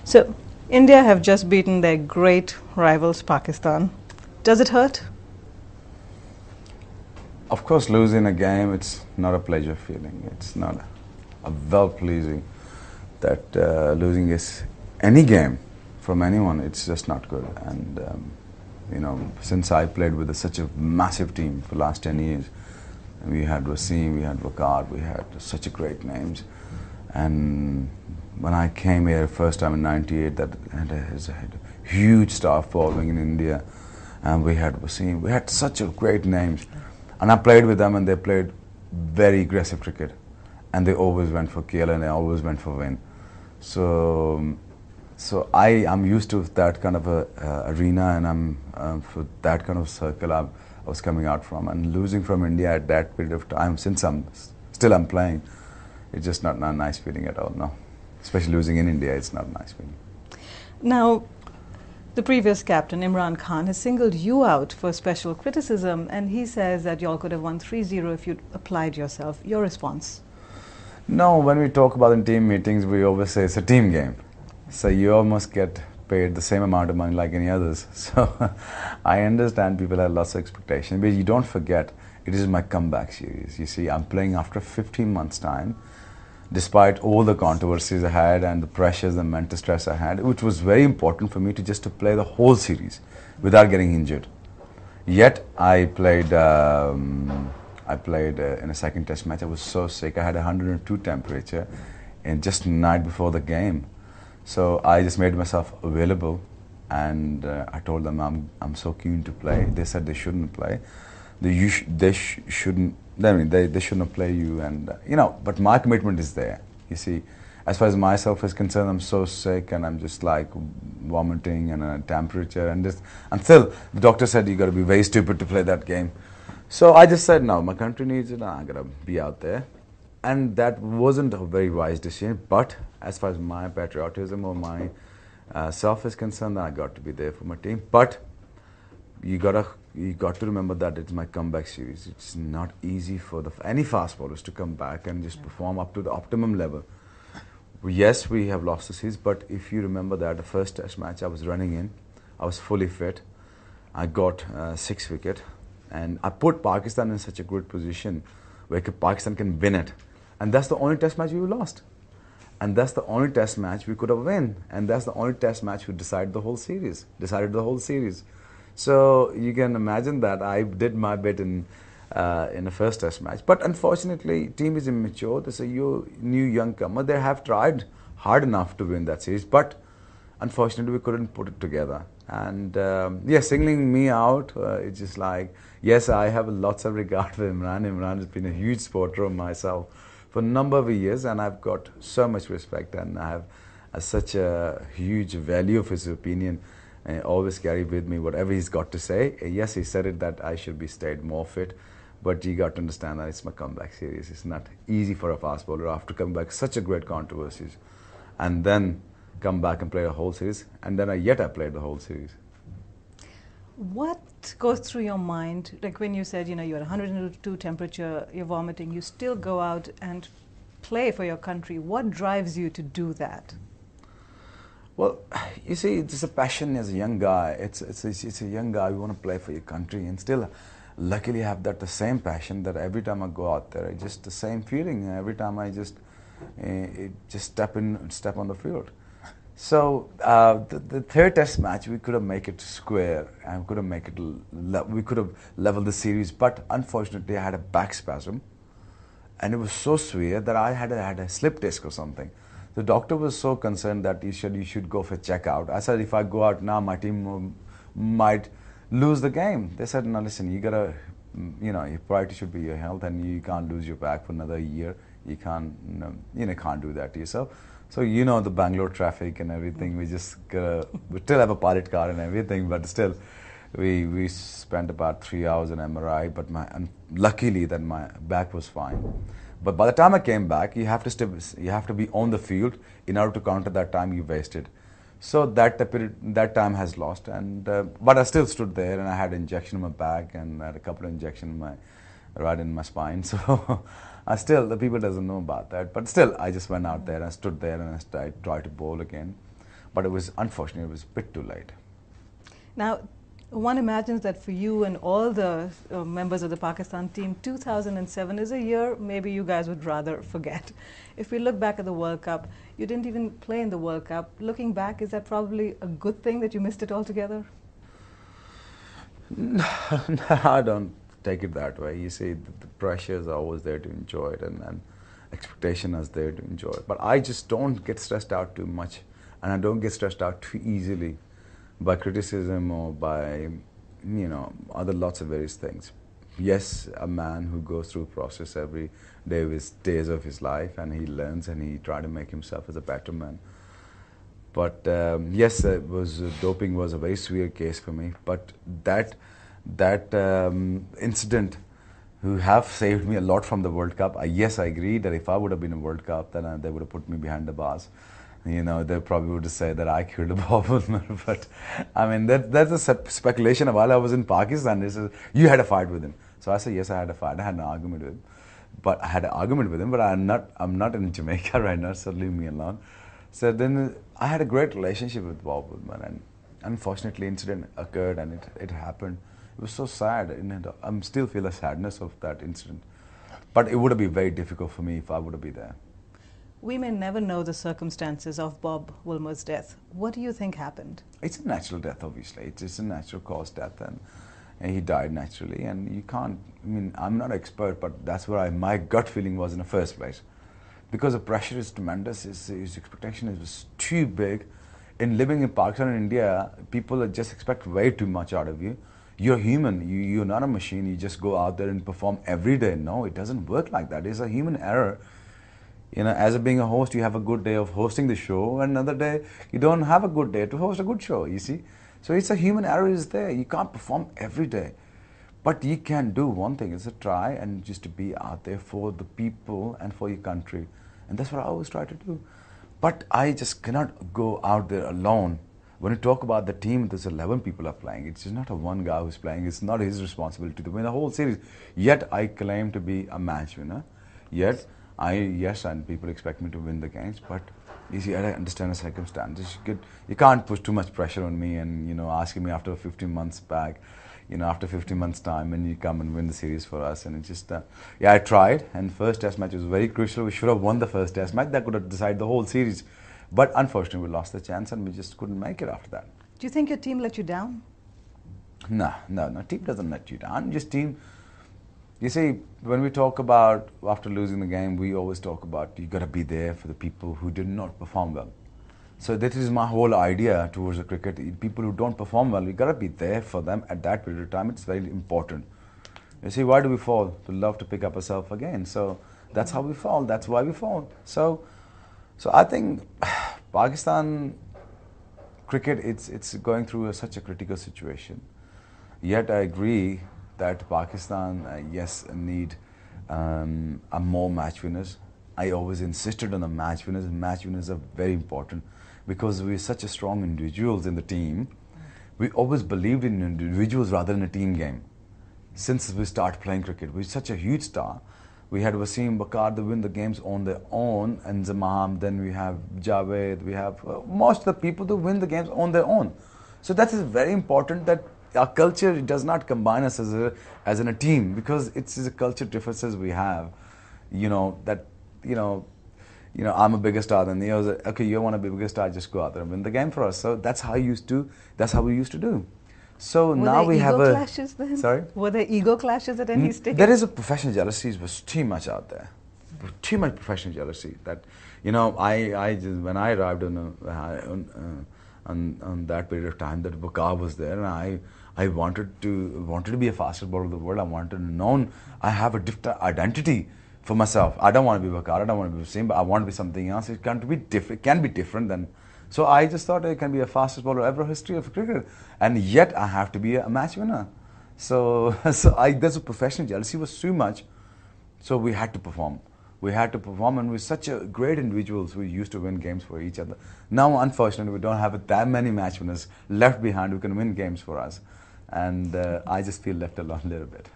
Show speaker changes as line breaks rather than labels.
So, India have just beaten their great rivals Pakistan. Does it hurt?
Of course, losing a game, it's not a pleasure feeling. It's not a well-pleasing that losing is any game from anyone. It's just not good. And since I played with such a massive team for the last 10 years, we had Wasim, we had Waqar, we had such a great names. And when I came here first time in '98, that had a huge star following in India, and we had Wasim. We had such a great names. And I played with them, and they played very aggressive cricket, and they always went for kill, and they always went for win. So I am used to that kind of a arena, and I'm for that kind of circle I was coming out from, and losing from India at that period of time. Since I'm playing, it's just not a nice feeling at all. No, especially losing in India, it's not a nice feeling.
Now, the previous captain, Imran Khan, has singled you out for special criticism, and he says that y'all could have won 3-0 if you'd applied yourself. Your response?
No, when we talk about in team meetings, we always say it's a team game. So you almost get paid the same amount of money like any others. So I understand people have lots of expectations, but you don't forget, it is my comeback series. You see, I'm playing after 15 months' time, despite all the controversies I had and the pressures and mental stress I had, which was very important for me to play the whole series without getting injured. Yet I played in a second test match. I was so sick. I had 102 temperature and just the night before the game. So I just made myself available, and I told them I'm so keen to play. They said they shouldn't play. They shouldn't. I mean, they shouldn't play you, and But my commitment is there. You see, as far as myself is concerned, I'm so sick, and I'm just like vomiting and a temperature, and just until the doctor said you got to be very stupid to play that game. So I just said no, my country needs it. I gotta be out there, and that wasn't a very wise decision. But as far as my patriotism or my self is concerned, I got to be there for my team. But you got to remember that it's my comeback series. It's not easy for any fast bowlers to come back and just perform up to the optimum level. Yes, we have lost the series, but if you remember that the first test match I was running in, I was fully fit. I got 6 wicket, and I put Pakistan in such a good position where Pakistan can win it. And that's the only test match we lost. And that's the only test match we could have won. And that's the only test match we decided the whole series. So you can imagine that I did my bit in the first test match. But unfortunately, team is immature. There's a new youngcomer. They have tried hard enough to win that series, but unfortunately, we couldn't put it together. And singling me out, it's just like, yes, I have lots of regard for Imran. Imran has been a huge supporter of myself for a number of years, and I've got so much respect, and I have such a huge value of his opinion. And always carry with me whatever he's got to say. Yes, he said it that I should be stayed more fit, but you got to understand that it's my comeback series. It's not easy for a fast bowler after coming back such a great controversies, and then come back and play a whole series, and then I played the whole series.
What goes through your mind, like when you said, you're at 102 temperature, you're vomiting, you still go out and play for your country? What drives you to do that?
Well, you see, it's a passion as a young guy. It's a young guy, you want to play for your country, and still, luckily, I have the same passion that every time I go out there, it's just the same feeling. Every time I just step on the field. So the third test match, we could have made it square, and we could have leveled the series. But unfortunately, I had a back spasm, and it was so severe that I had a slip disc or something. The doctor was so concerned that you should go for a checkout. I said, if I go out now, my team might lose the game. They said, no, listen, you gotta, your priority should be your health, and you can't lose your back for another year. You can't, can't do that to yourself. So the Bangalore traffic and everything. We still have a pilot car and everything, but still, we spent about 3 hours in MRI. But luckily that my back was fine. But by the time I came back, you have to be on the field in order to counter that time you wasted. So that time has lost, and but I still stood there, and I had an injection in my back, and I had a couple of injections right in my spine. So the people doesn't know about that. But still, I just went out there and I stood there, and I tried to bowl again. But it was, unfortunately, it was a bit too late.
Now, one imagines that for you and all the members of the Pakistan team, 2007 is a year maybe you guys would rather forget. If we look back at the World Cup, you didn't even play in the World Cup. Looking back, is that probably a good thing that you missed it altogether?
No, I don't take it that way. You see, the pressure is always there to enjoy it, and expectation is there to enjoy it. But I just don't get stressed out too much, and I don't get stressed out too easily by criticism or by, other lots of various things. Yes, a man who goes through a process every day with days of his life, and he learns and he tries to make himself as a better man. But yes, doping was a very severe case for me. But that incident, who have saved me a lot from the World Cup. Yes, I agree that if I would have been in World Cup, then they would have put me behind the bars. They probably would have said that I killed Bob Woodman. But I mean, that's a speculation. While I was in Pakistan, you had a fight with him. So I said, yes, I had a fight. I had an argument with him. But I'm not in Jamaica right now, so leave me alone. So then I had a great relationship with Bob Woodman, and unfortunately, incident occurred, and it happened. It was so sad. I still feel the sadness of that incident. But it would have been very difficult for me if I would have been there.
We may never know the circumstances of Bob Woolmer's death. What do you think happened?
It's a natural death, obviously. It's a natural cause death, and he died naturally. And you can't, I'm not an expert, but that's what my gut feeling was in the first place. Because the pressure is tremendous, his expectation is too big. In living in Pakistan and India, people just expect way too much out of you. You're human, you're not a machine, you just go out there and perform every day. No, it doesn't work like that. It's a human error. As being a host, you have a good day of hosting the show, and another day you don't have a good day to host a good show, you see. So it's a human error is there. You can't perform every day. But you can do one thing, is to try and just to be out there for the people and for your country. And that's what I always try to do. But I just cannot go out there alone. When you talk about the team, there's 11 people are playing. It's just not a one guy who's playing. It's not his responsibility to win the whole series. Yet I claim to be a match winner. Yes, and people expect me to win the games, but you see, I understand the circumstances. You can't put too much pressure on me and, asking me after 15 months back, after 15 months time, and you come and win the series for us. And it's just, I tried, and first test match was very crucial. We should have won the first test match. That could have decided the whole series. But unfortunately, we lost the chance, and we just couldn't make it after that.
Do you think your team let you down?
No. Team doesn't let you down. Just team. You see, when we talk about after losing the game, we always talk about you got to be there for the people who did not perform well. So that is my whole idea towards the cricket. People who don't perform well, you got to be there for them at that period of time. It's very important. You see, why do we fall? We love to pick up ourselves again. So that's how we fall. That's why we fall. So I think Pakistan cricket, it's going through such a critical situation. Yet I agree that Pakistan, yes, need a more match winners. I always insisted on the match winners. Match winners are very important because we're such a strong individuals in the team. We always believed in individuals rather than a team game. Since we started playing cricket, we're such a huge star. We had Wasim, Bakar, they win the games on their own, and Zamam, then we have Javed, we have most of the people who win the games on their own. So that is very important that our culture does not combine us as in a team, because it's the culture differences we have. I'm a bigger star than the others. Okay, you want to be a bigger star, just go out there and win the game for us. So that's how we used to do. So now we have
ego clashes then?
Sorry?
Were there ego clashes at any stage?
There is a professional jealousy, was too much out there. Too much professional jealousy. That, I just, when I arrived on that period of time that Bakar was there, and I wanted to be a fastest bowler of the world. I wanted to know I have a different identity for myself. I don't want to be Bakar, I don't want to be Wasim, but I want to be something else. It can be different than. So I just thought I can be a fastest bowler ever in history of cricket, and yet I have to be a match winner. So there's a professional jealousy was too much. So we had to perform. And we're such a great individuals who used to win games for each other. Now, unfortunately, we don't have that many match winners left behind who can win games for us. And I just feel left alone a little bit.